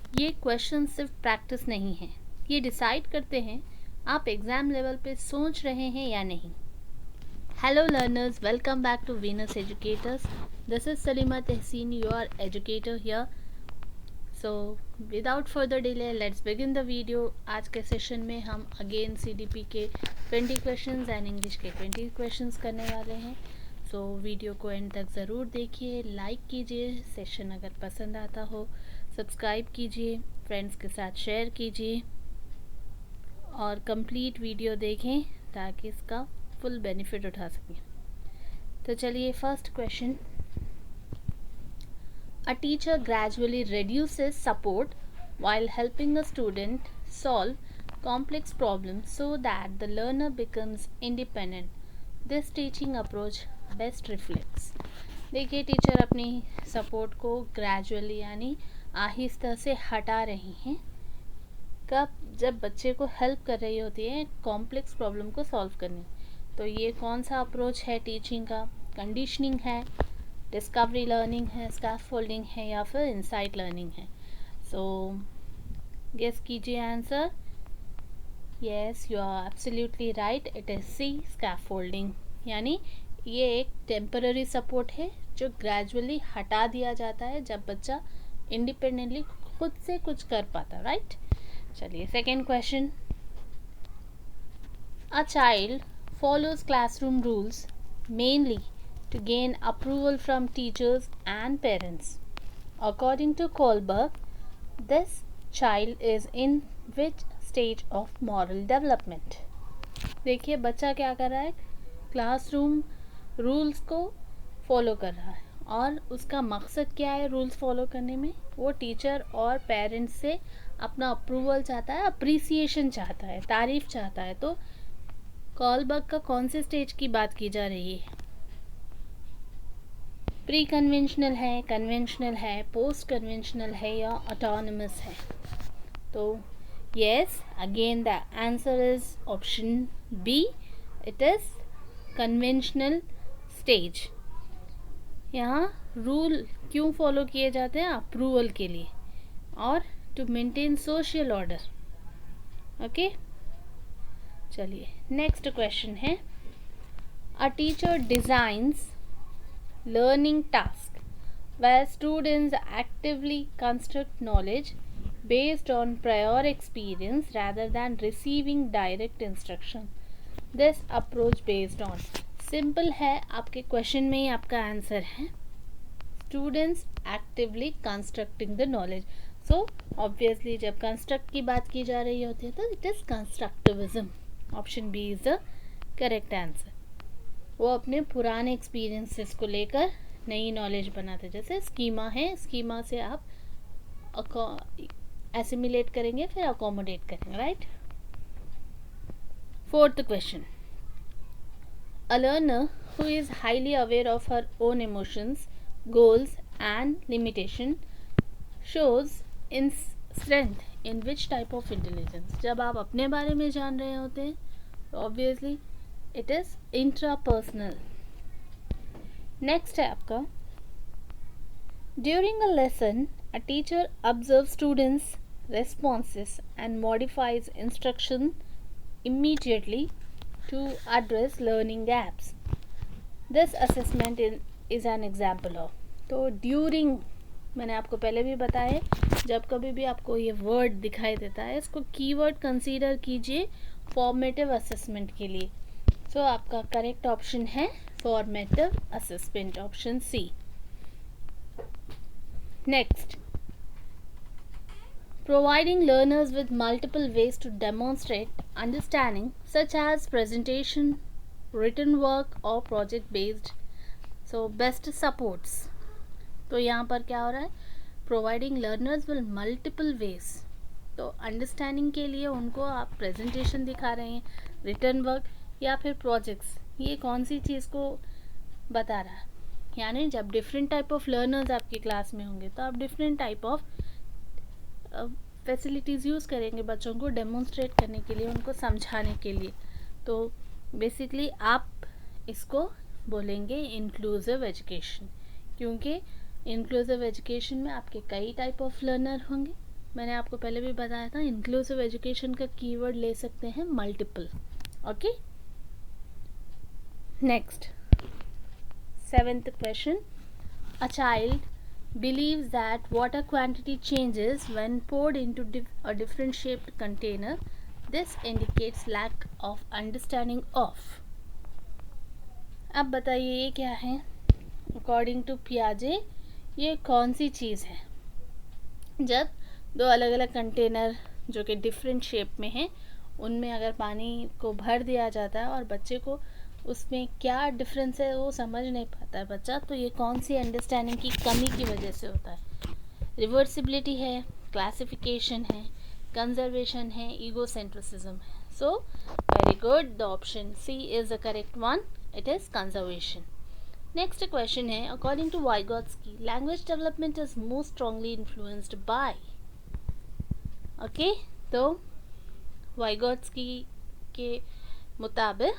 ये क्वेश्चन सिर्फ प्रैक्टिस नहीं है, ये डिसाइड करते हैं आप एग्ज़ाम लेवल पे सोच रहे हैं या नहीं। Hello learners, welcome back to Venus Educators. This is Salima Tahseen, your educator here. So without further delay let's begin the video. आज के सेशन में हम अगेन CDP के 20 क्वेश्चंस एंड इंग्लिश के 20 क्वेश्चंस करने वाले हैं। सो वीडियो को एंड तक ज़रूर देखिए, लाइक कीजिए, सेशन अगर पसंद आता हो सब्सक्राइब कीजिए, फ्रेंड्स के साथ शेयर कीजिए और कंप्लीट वीडियो देखें ताकि इसका फुल बेनिफिट उठा सकें। तो चलिए, first question. A teacher gradually reduces support while helping a student solve complex problems so that the learner becomes independent. This teaching approach best reflects. देखिए, टीचर अपनी सपोर्ट को ग्रेजुअली यानी आहिस्ता से हटा रही हैं। कब? जब बच्चे को हेल्प कर रही होती है कॉम्प्लेक्स प्रॉब्लम को सॉल्व करने। तो ये कौन सा अप्रोच है टीचिंग का? कंडीशनिंग है, डिस्कवरी लर्निंग है, स्कैफोल्डिंग है या फिर इनसाइट लर्निंग है? सो गेस कीजिए answer. Yes, you are absolutely right, it is C, scaffolding. यानी ये एक टेम्पररी सपोर्ट है जो ग्रेजुअली हटा दिया जाता है जब बच्चा इंडिपेंडेंटली खुद से कुछ कर पाता, राइट? चलिए, second question. A child follows classroom rules mainly to gain approval from teachers and parents. According to Kohlberg, this child is in which stage of moral development? देखिए, बच्चा क्या कर रहा है? क्लासरूम रूल्स को फॉलो कर रहा है और उसका मकसद क्या है रूल्स फॉलो करने में? वो टीचर और पेरेंट्स से अपना अप्रूवल चाहता है, अप्रिसिएशन चाहता है, तारीफ चाहता है। तो कॉलबर्ग का कौन से स्टेज की बात की जा रही है? प्री कन्वेंशनल है, कन्वेंशनल है, पोस्ट कन्वेंशनल है या ऑटोनमस है? तो yes, again the answer is option B, it is conventional stage. यहाँ रूल क्यों फॉलो किए जाते हैं? अप्रूवल के लिए और to maintain social order. Okay, चलिए, नेक्स्ट क्वेश्चन है। A teacher designs learning task where students actively construct knowledge based on prior experience rather than receiving direct instruction. This approach based on, simple है, आपके question में ही आपका answer है, students actively constructing the knowledge. So obviously जब construct की बात की जा रही होती है तो it is constructivism. Option B is the correct answer. वो अपने पुराने एक्सपीरियंसेस को लेकर नई नॉलेज बनाते, जैसे स्कीमा है, स्कीमा से आप एसिमिलेट करेंगे फिर अकोमोडेट करेंगे, right? Fourth question. A learner who is highly aware of her own emotions, goals and limitation shows in strength in which type of intelligence? जब आप अपने बारे में जान रहे होते हैं तो obviously it is intrapersonal. Next है आपका, during a lesson a teacher observe students responses and modifies instruction immediately to address learning gaps. This assessment is an example of. तो during, मैंने आपको पहले भी बताया है, जब कभी भी आपको ये वर्ड दिखाई देता है इसको कीवर्ड कंसीडर कीजिए फॉर्मेटिव असेसमेंट के लिए। सो आपका करेक्ट ऑप्शन है formative assessment, option C. Next, providing learners with multiple ways to demonstrate understanding such as presentation, written work or project based, so best supports. तो यहाँ पर क्या हो रहा है? providing learners with multiple ways, तो understanding के लिए उनको आप प्रेजेंटेशन दिखा रहे हैं, रिटर्न वर्क या फिर प्रोजेक्ट्स। ये कौन सी चीज़ को बता रहा है? यानी जब डिफरेंट टाइप ऑफ लर्नर्स आपकी क्लास में होंगे तो आप different type of facilities use करेंगे बच्चों को डेमोन्स्ट्रेट करने के लिए, उनको समझाने के लिए। तो बेसिकली आप इसको बोलेंगे इंक्लूसिव एजुकेशन, क्योंकि इंक्लूसिव एजुकेशन में आपके कई टाइप ऑफ लर्नर होंगे मैंने आपको पहले भी बताया था, इंक्लूसिव एजुकेशन का कीवर्ड ले सकते हैं multiple. Okay, next 7th question. A child believes that water quantity changes when poured into a different shaped container. This indicates lack of understanding of. अब बताइए ये क्या है? अकॉर्डिंग टू पियाजे ये कौन सी चीज़ है? जब दो अलग अलग कंटेनर जो कि डिफरेंट शेप में हैं उनमें अगर पानी को भर दिया जाता है और बच्चे को उसमें क्या डिफरेंस है वो समझ नहीं पाता है बच्चा, तो ये कौन सी अंडरस्टैंडिंग की कमी की वजह से होता है? रिवर्सिबिलिटी है, क्लासिफिकेशन है, कंजर्वेशन है, ईगोसेंट्रिसिज्म है. So very good, the option C is the correct one. It is conservation. Next question है, according to Vygotsky language development is most strongly influenced by. Okay, तो वाइगोत्स्की के मुताबिक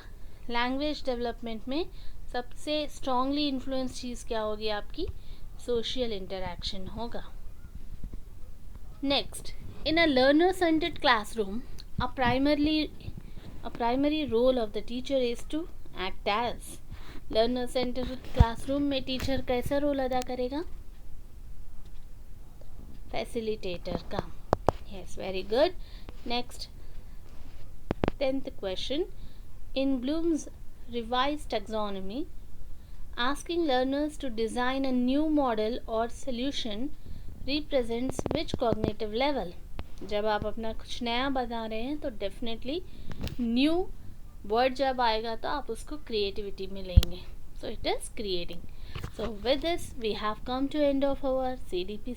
language development में सबसे strongly influence चीज़ क्या होगी आपकी? Social interaction होगा. Next, in a learner centred classroom a primary role of the teacher is to act as. Learner centred classroom में टीचर कैसा रोल अदा करेगा? फैसिलिटेटर का. Yes, very good. Next 10th question. In Bloom's revised taxonomy, asking learners to design a new model or solution represents which cognitive level? जब आप अपना कुछ नया बता रहे हैं तो डेफिनेटली न्यू वर्ड जब आएगा तो आप उसको क्रिएटिविटी में लेंगे. So it is creating. So with this we have come to end of our CDP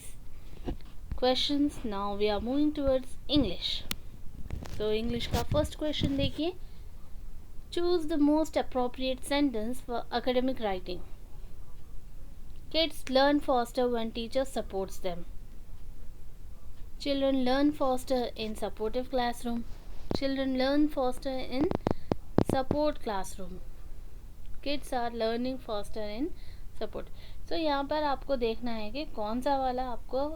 questions. Now we are moving towards English. तो इंग्लिश का फर्स्ट क्वेश्चन देखिए. Choose the most appropriate sentence for academic writing. Kids learn faster when teacher supports them. Children learn faster in supportive classroom. Children learn faster in support classroom. Kids are learning faster in support. So यहाँ पर आपको देखना है कि कौन सा वाला आपको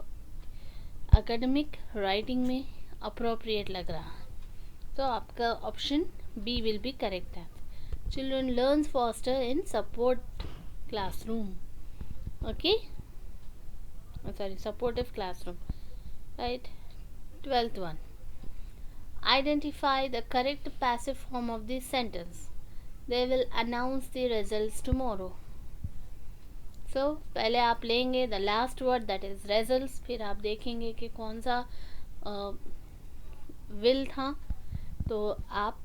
academic writing में appropriate लग रहा है. तो आपका option B will be correct. Children learns faster in support classroom. Okay, supportive classroom. Right. 12th one. Identify the correct passive form of this sentence. They will announce the results tomorrow. So पहले आप लेंगे the last word that is results, फिर आप देखेंगे कि कौन सा will था, तो आप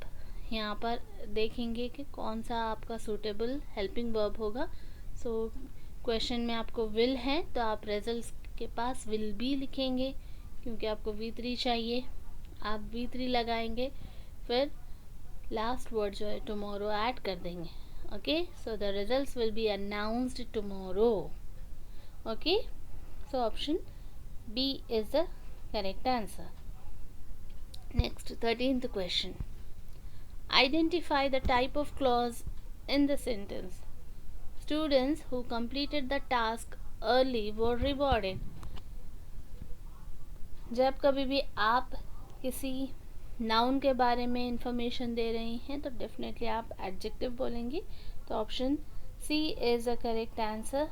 यहाँ पर देखेंगे कि कौन सा आपका सूटेबल हेल्पिंग वर्ब होगा. सो क्वेश्चन में आपको विल है तो आप रिजल्ट्स के पास विल बी लिखेंगे क्योंकि आपको V3 चाहिए. आप V3 लगाएंगे, फिर लास्ट वर्ड जो है टुमारो ऐड कर देंगे. Okay, so the results will be announced tomorrow. Okay, so option B is the correct answer. Next 13th question. Identify the type of clause in the sentence. Students who completed the task early were rewarded. जब कभी भी आप किसी noun के बारे में information दे रही हैं तो डेफिनेटली आप एडजेक्टिव बोलेंगी. तो option C is the correct answer.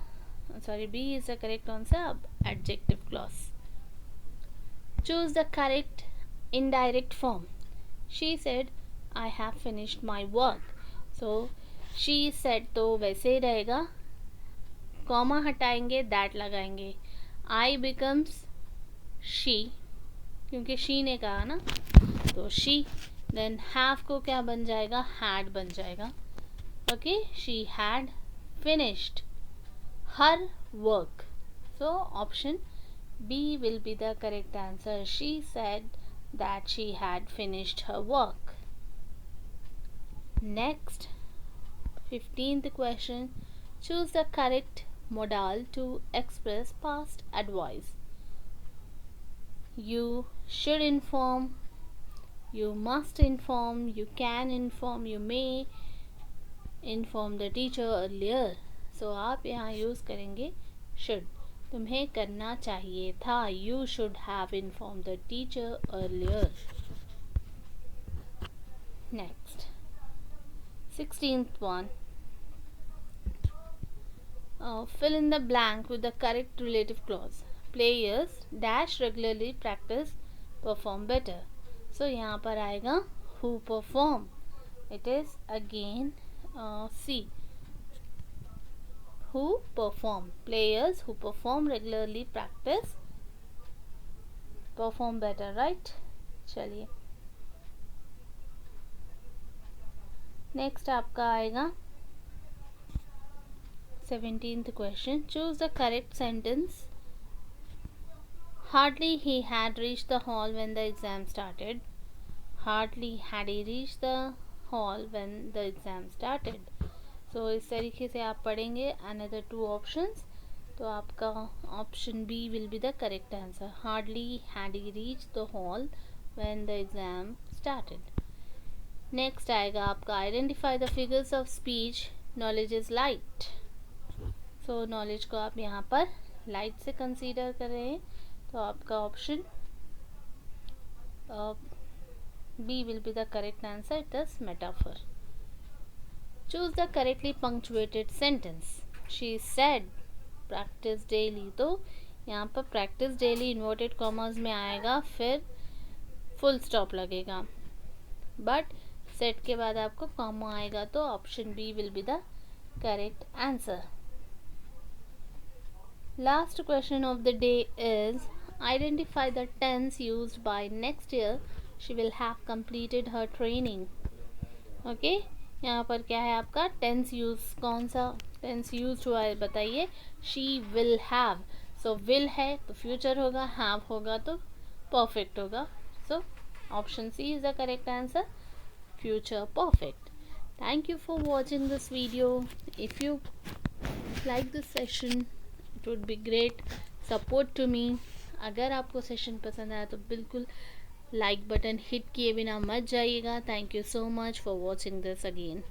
B is the correct answer. अब adjective clause. Choose the correct indirect form. She said, I have finished my work. So she said तो वैसे ही रहेगा. कॉमा हटाएंगे, that लगाएंगे. I becomes she क्योंकि she ने कहा ना, तो she. then have को क्या बन जाएगा? had बन जाएगा. Okay, she had finished her work. So option B will be the correct answer. She said that she had finished her work. Next 15th question. Choose the correct modal to express past advice. You should inform, you must inform, you can inform, you may inform the teacher earlier. So आप यहाँ use करेंगे should. तुम्हें करना चाहिए था. You should have informed the teacher earlier. Next, 16th one. Fill in the blank with the correct relative clause. Players dash regularly practice perform better. So यहाँ पर आएगा who perform. It is again C. Who perform. Players who perform regularly practice perform better, right? चलिए next आपका आएगा 17th question. Choose the correct sentence. Hardly he had reached the hall when the exam started. Hardly had he reached the hall when the exam started. So इस तरीके से आप पढ़ेंगे another two options. तो आपका option B will be the correct answer. Hardly had he reached the hall when the exam started. Next आएगा आपका identify the figures of speech. Knowledge is light. So knowledge को आप यहाँ पर light से consider कर रहे हैं. तो आपका option B will be the correct answer. It is metaphor. Choose the correctly punctuated sentence. She said practise daily. तो यहाँ पर प्रैक्टिस डेली इन्वर्टेड कॉमर्स में आएगा, फिर फुल स्टॉप लगेगा, बट सेट के बाद आपको कॉमा आएगा. तो option B will be the correct answer. Last question of the day is identify the tense used by next year she will have completed her training. Okay, यहाँ पर क्या है आपका टेंस यूज, कौन सा टेंस यूज हुआ है बताइए. She will have. So will है तो फ्यूचर होगा, हैव होगा तो परफेक्ट होगा. सो option C is the correct answer, future perfect. Thank you for watching this video. If you like this session, it would be great support to me. अगर आपको session पसंद आया तो बिल्कुल लाइक बटन हिट किए बिना मत जाइएगा. Thank you so much for watching this again.